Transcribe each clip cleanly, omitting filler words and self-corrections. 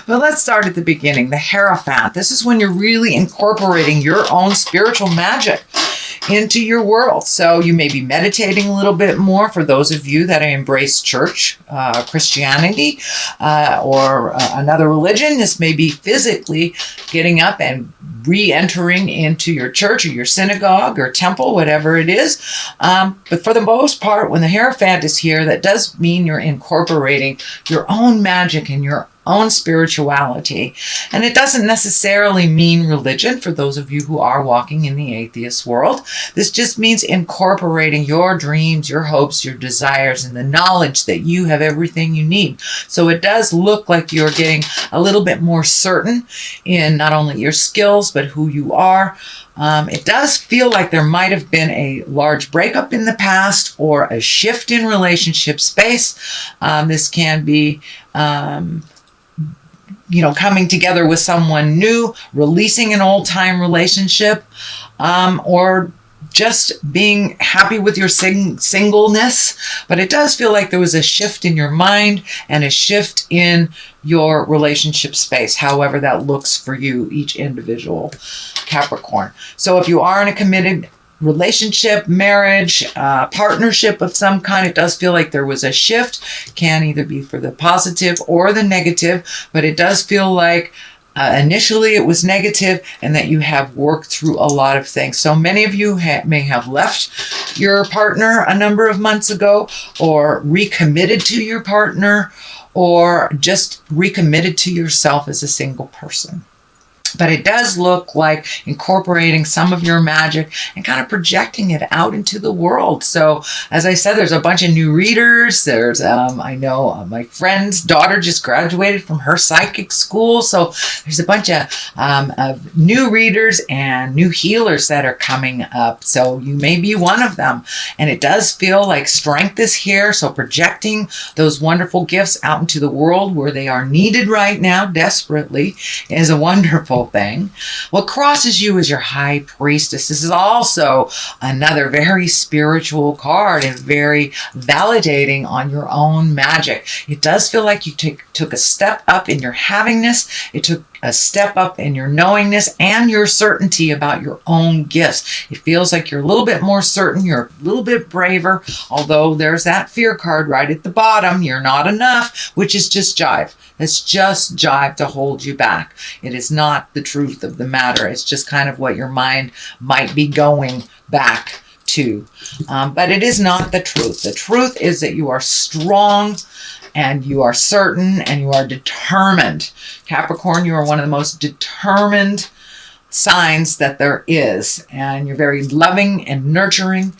But let's start at the beginning. The Hierophant. This is when you're really incorporating your own spiritual magic into your world. So you may be meditating a little bit more for those of you that embrace church, Christianity, or another religion. This may be physically getting up and re-entering into your church or your synagogue or temple, whatever it is. But for the most part, when the Hierophant is here, that does mean you're incorporating your own magic and your own spirituality. And it doesn't necessarily mean religion for those of you who are walking in the atheist world. This just means incorporating your dreams, your hopes, your desires, and the knowledge that you have everything you need. So it does look like you're getting a little bit more certain in not only your skills, but who you are. It does feel like there might have been a large breakup in the past or a shift in relationship space. This can be coming together with someone new, releasing an old-time relationship, or just being happy with your singleness. But it does feel like there was a shift in your mind and a shift in your relationship space, however that looks for you, each individual Capricorn. So if you are in a committed relationship, marriage, partnership of some kind, it does feel like there was a shift. Can either be for the positive or the negative, but it does feel like initially it was negative and that you have worked through a lot of things. So many of you may have left your partner a number of months ago, or recommitted to your partner, or just recommitted to yourself as a single person. But it does look like incorporating some of your magic and kind of projecting it out into the world. So, as I said, there's a bunch of new readers. There's, I know my friend's daughter just graduated from her psychic school. So there's a bunch of new readers and new healers that are coming up. So you may be one of them. And it does feel like strength is here. So projecting those wonderful gifts out into the world where they are needed right now desperately is a wonderful thing. What crosses you is your High Priestess. This is also another very spiritual card and very validating on your own magic. It does feel like you took a step up in your havingness. It took a step up in your knowingness and your certainty about your own gifts. It feels like you're a little bit more certain. You're a little bit braver, although there's that fear card right at the bottom. You're not enough, which is just jive. It's just jive to hold you back. It is not the truth of the matter. It's just kind of what your mind might be going back to. But it is not the truth. The truth is that you are strong and you are certain and you are determined. Capricorn, you are one of the most determined signs that there is. And you're very loving and nurturing.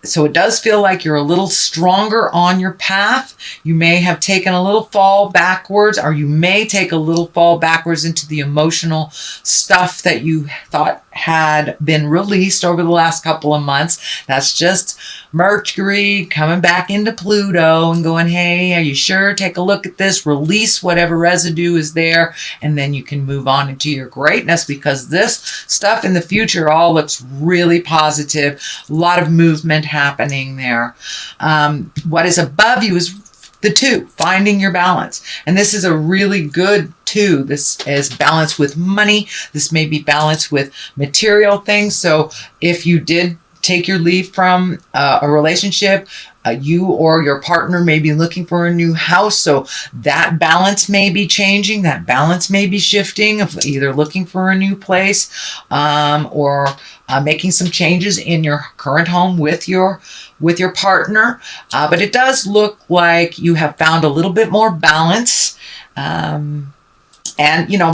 So it does feel like you're a little stronger on your path. You may have taken a little fall backwards, or you may take a little fall backwards into the emotional stuff that you thought had been released over the last couple of months. That's just Mercury coming back into Pluto and going, hey, are you sure? Take a look at this, release whatever residue is there, and then you can move on into your greatness, because this stuff in the future all looks really positive. A lot of movement happening there. What is above you is the 2, finding your balance. And this is a really good 2. This is balance with money. This may be balance with material things. So if you did take your leave from a relationship, you or your partner may be looking for a new house. So that balance may be changing. That balance may be shifting, of either looking for a new place or making some changes in your current home with your partner. But it does look like you have found a little bit more balance. And,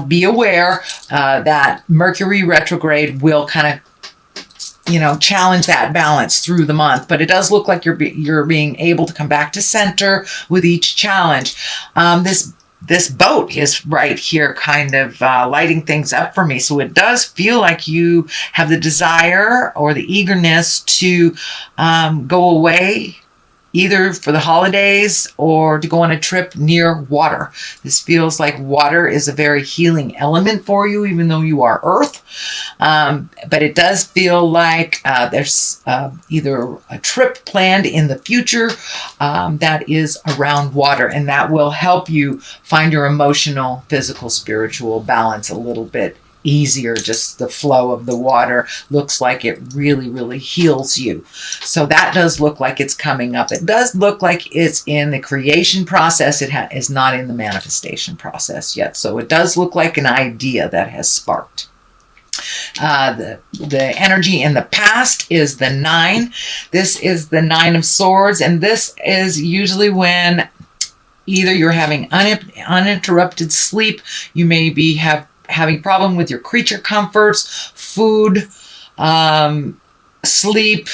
be aware that Mercury retrograde will kind of challenge that balance through the month, but it does look like you're being able to come back to center with each challenge. This boat is right here kind of lighting things up for me. So it does feel like you have the desire or the eagerness to go away either for the holidays or to go on a trip near water. This feels like water is a very healing element for you, even though you are earth. But it does feel like there's either a trip planned in the future that is around water, and that will help you find your emotional, physical, spiritual balance a little bit easier. Just the flow of the water looks like it really, really heals you. So that does look like it's coming up. It does look like it's in the creation process. It is not in the manifestation process yet. So it does look like an idea that has sparked. The energy in the past is the 9. This is the 9 of Swords, and this is usually when either you're having uninterrupted sleep, you may be having problem with your creature comforts, food, sleep,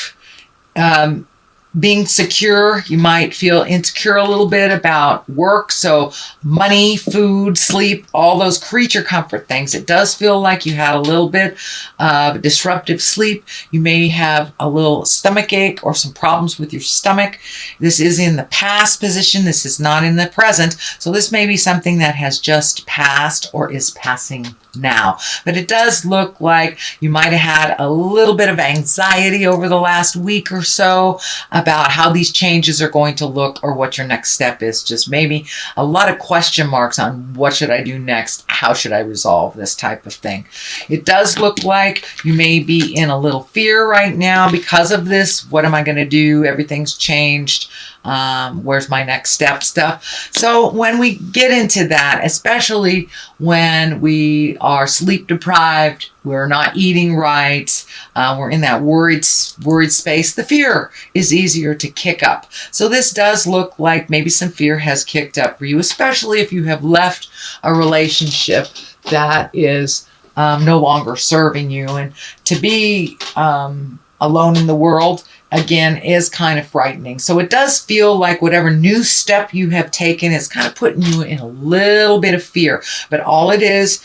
being secure. You might feel insecure a little bit about work. So money, food, sleep, all those creature comfort things. It does feel like you had a little bit of disruptive sleep. You may have a little stomach ache or some problems with your stomach. This is in the past position. This is not in the present. So this may be something that has just passed or is passing now. But it does look like you might have had a little bit of anxiety over the last week or so about how these changes are going to look or what your next step is. Just maybe a lot of question marks on what should I do next? How should I resolve this type of thing? It does look like you may be in a little fear right now because of this. What am I going to do? Everything's changed. Where's my next step stuff? So when we get into that, especially when we are sleep deprived, we're not eating right, we're in that worried space, the fear is easier to kick up. So this does look like maybe some fear has kicked up for you, especially if you have left a relationship that is no longer serving you. And to be alone in the world, again, is kind of frightening. So it does feel like whatever new step you have taken is kind of putting you in a little bit of fear. But all it is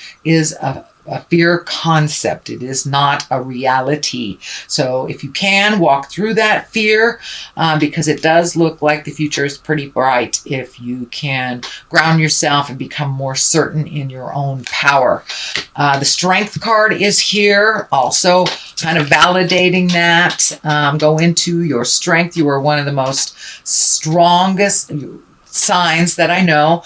a fear concept. It is not a reality. So if you can, walk through that fear, because it does look like the future is pretty bright if you can ground yourself and become more certain in your own power. The Strength card is here, also kind of validating that. Go into your strength. You are one of the most strongest signs that I know.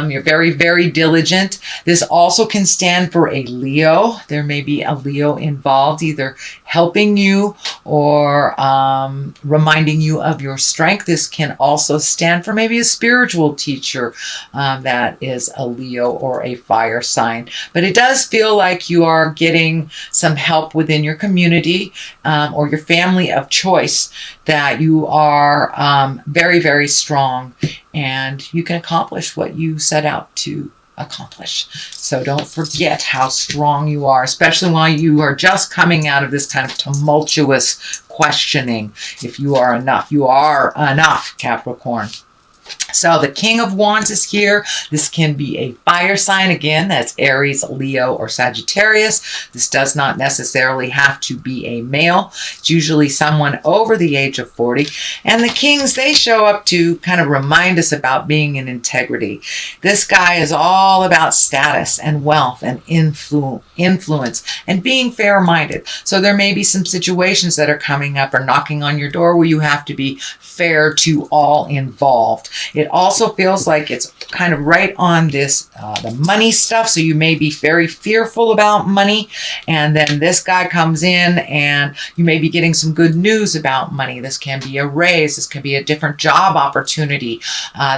You're very, very diligent. This also can stand for a Leo. There may be a Leo involved, either helping you or reminding you of your strength. This can also stand for maybe a spiritual teacher that is a Leo or a fire sign. But it does feel like you are getting some help within your community or your family of choice, that you are very, very strong and you can accomplish what you set out to accomplish. So don't forget how strong you are, especially while you are just coming out of this kind of tumultuous questioning. If you are enough, you are enough, Capricorn. So the King of Wands is here. This can be a fire sign. Again, that's Aries, Leo, or Sagittarius. This does not necessarily have to be a male. It's usually someone over the age of 40. And the Kings, they show up to kind of remind us about being in integrity. This guy is all about status and wealth and influence and being fair-minded. So there may be some situations that are coming up or knocking on your door where you have to be fair to all involved. It also feels like it's kind of right on this, the money stuff. So you may be very fearful about money. And then this guy comes in and you may be getting some good news about money. This can be a raise. This can be a different job opportunity.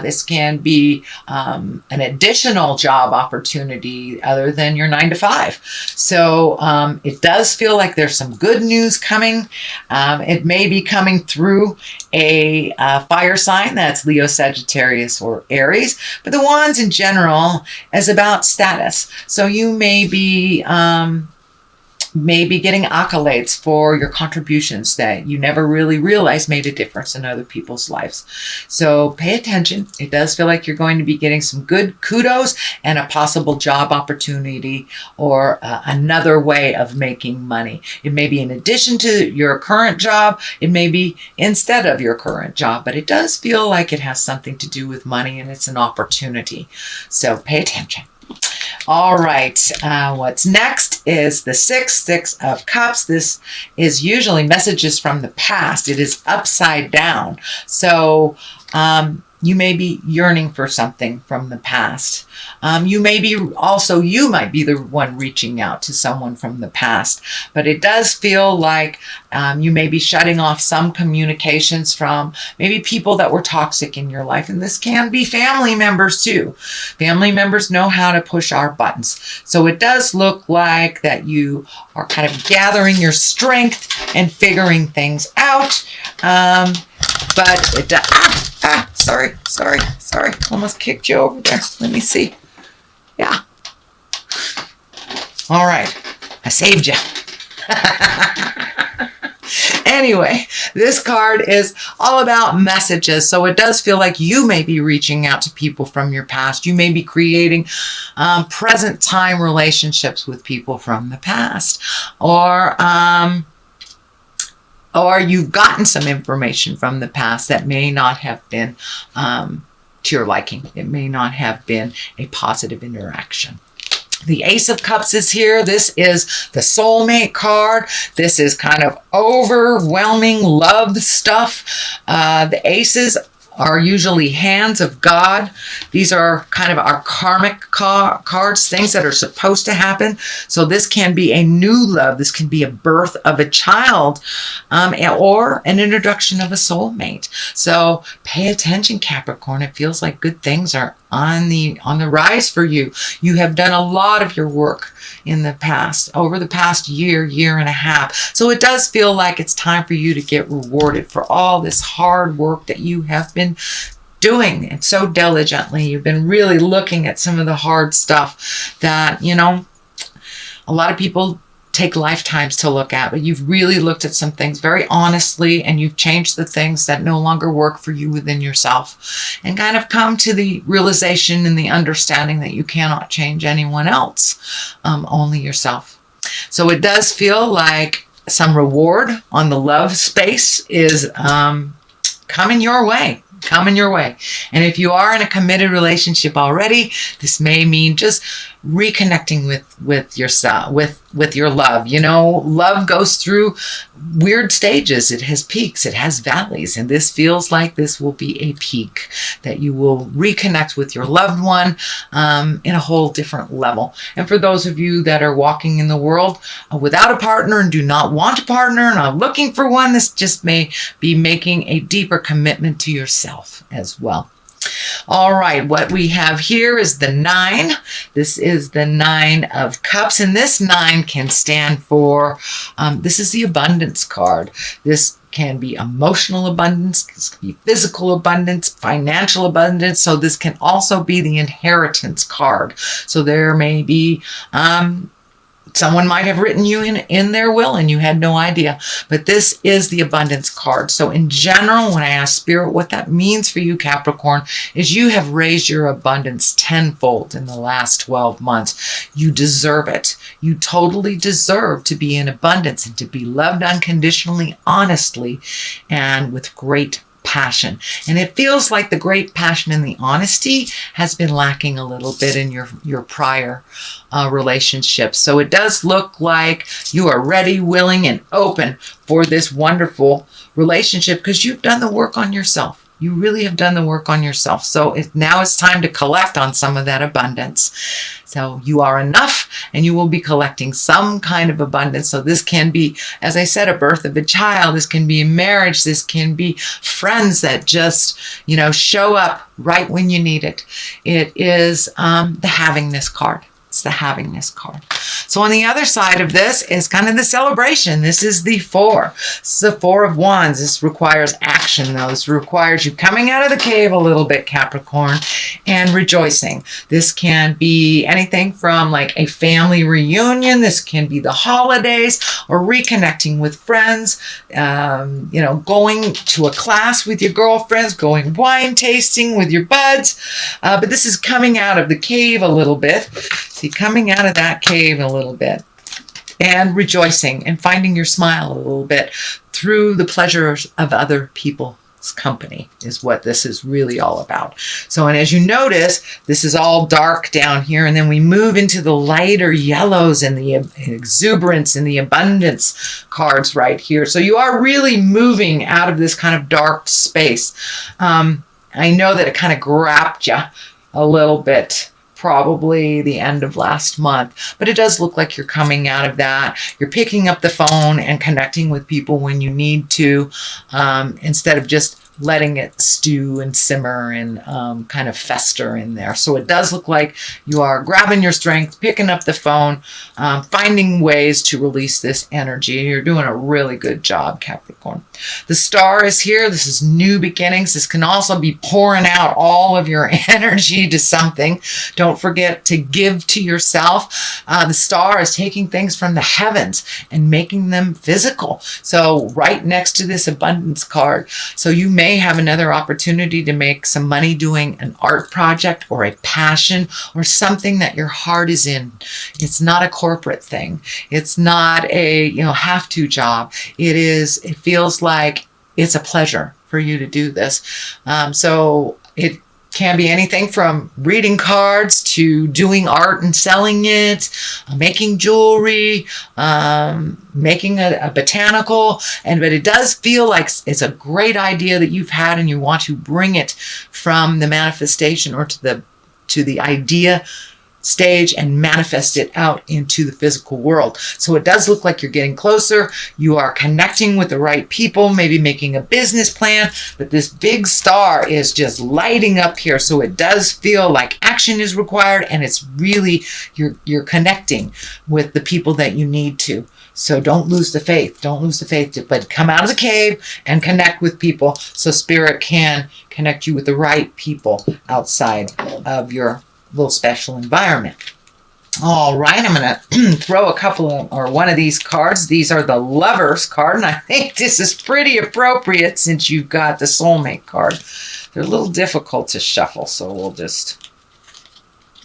This can be an additional job opportunity other than your 9-to-5. So it does feel like there's some good news coming. It may be coming through a fire sign. That's Leo, Sagittarius, or Aries. But the Wands in general is about status. So you may be maybe getting accolades for your contributions that you never really realized made a difference in other people's lives. So pay attention. It does feel like you're going to be getting some good kudos and a possible job opportunity or another way of making money. It may be in addition to your current job. It may be instead of your current job, but it does feel like it has something to do with money and it's an opportunity. So pay attention. All right, what's next is the Six of Cups. This is usually messages from the past. It is upside down. So you may be yearning for something from the past. You might be the one reaching out to someone from the past. But it does feel like you may be shutting off some communications from maybe people that were toxic in your life. And this can be family members too. Family members know how to push our buttons. So it does look like that you are kind of gathering your strength and figuring things out. But it does... sorry. Almost kicked you over there. Let me see. Yeah. All right. I saved you. Anyway, this card is all about messages. So it does feel like you may be reaching out to people from your past. You may be creating present time relationships with people from the past. Or you've gotten some information from the past that may not have been to your liking. It may not have been a positive interaction. The Ace of Cups is here. This is the soulmate card. This is kind of overwhelming love stuff. The aces are usually hands of God. These are kind of our karmic cards, things that are supposed to happen. So this can be a new love. This can be a birth of a child or an introduction of a soulmate. So pay attention, Capricorn. It feels like good things are on the rise for you. You have done a lot of your work in the past, over the past year and a half. So it does feel like it's time for you to get rewarded for all this hard work that you have been doing and so diligently. You've been really looking at some of the hard stuff that, a lot of people take lifetimes to look at, but you've really looked at some things very honestly, and you've changed the things that no longer work for you within yourself, and kind of come to the realization and the understanding that you cannot change anyone else, only yourself. So it does feel like some reward on the love space is coming your way. And if you are in a committed relationship already, this may mean just reconnecting with yourself, with your love. Love goes through weird stages. It has peaks, it has valleys, and this feels like this will be a peak, that you will reconnect with your loved one in a whole different level. And for those of you that are walking in the world without a partner and do not want a partner and are looking for one, this just may be making a deeper commitment to yourself as well. All right, what we have here is the 9. This is the 9 of Cups, and this 9 can stand for, this is the abundance card. This can be emotional abundance, this can be physical abundance, financial abundance. So this can also be the inheritance card. So there may be, someone might have written you in their will and you had no idea, but this is the abundance card. So in general, when I ask Spirit what that means for you, Capricorn, is you have raised your abundance tenfold in the last 12 months. You deserve it. You totally deserve to be in abundance and to be loved unconditionally, honestly, and with great passion. And it feels like the great passion and the honesty has been lacking a little bit in your prior relationships. So it does look like you are ready, willing, and open for this wonderful relationship because you've done the work on yourself. You really have done the work on yourself. So now it's time to collect on some of that abundance. So you are enough, and you will be collecting some kind of abundance. So this can be, as I said, a birth of a child. This can be marriage. This can be friends that just, show up right when you need it. It is the havingness card. It's the havingness card. So on the other side of this is kind of the celebration. This is the 4. This is the 4 of Wands. This requires action, though. This requires you coming out of the cave a little bit, Capricorn, and rejoicing. This can be anything from like a family reunion. This can be the holidays or reconnecting with friends, going to a class with your girlfriends, going wine tasting with your buds. But this is coming out of the cave a little bit. See, coming out of that cave a little bit and rejoicing and finding your smile a little bit through the pleasures of other people's company is what this is really all about. So, and as you notice, this is all dark down here, and then we move into the lighter yellows and the exuberance and the abundance cards right here. So you are really moving out of this kind of dark space. I know that it kind of grabbed you a little bit, probably the end of last month, but it does look like you're coming out of that. You're picking up the phone and connecting with people when you need to, instead of just letting it stew and simmer and kind of fester in there. So it does look like you are grabbing your strength, picking up the phone, finding ways to release this energy. You're doing a really good job, Capricorn. The star is here. This is new beginnings. This can also be pouring out all of your energy to something. Don't forget to give to yourself. The star is taking things from the heavens and making them physical. So right next to this abundance card. So you may have another opportunity to make some money doing an art project or a passion or something that your heart is in. It's not a corporate thing. It's not a have-to job. It feels like it's a pleasure for you to do this. So it can be anything from reading cards to doing art and selling it, making jewelry, making a botanical. But it does feel like it's a great idea that you've had and you want to bring it from the manifestation or to the idea stage and manifest it out into the physical world. So it does look like you're getting closer. You are connecting with the right people, maybe making a business plan, but this big star is just lighting up here. So it does feel like action is required, and it's really, you're connecting with the people that you need to. So don't lose the faith. Don't lose the faith, but come out of the cave and connect with people so Spirit can connect you with the right people outside of your little special environment. All right, I'm going to throw a couple of, or one of these cards. These are the Lovers card, and I think this is pretty appropriate since you've got the Soulmate card. They're a little difficult to shuffle, so we'll just,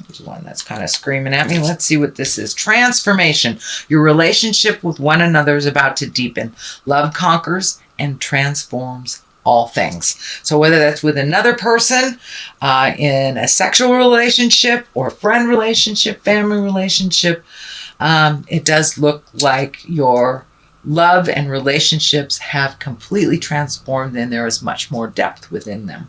there's one that's kind of screaming at me. Let's see what this is. Transformation. Your relationship with one another is about to deepen. Love conquers and transforms all things. So whether that's with another person, in a sexual relationship or friend relationship, family relationship, it does look like your love and relationships have completely transformed and there is much more depth within them.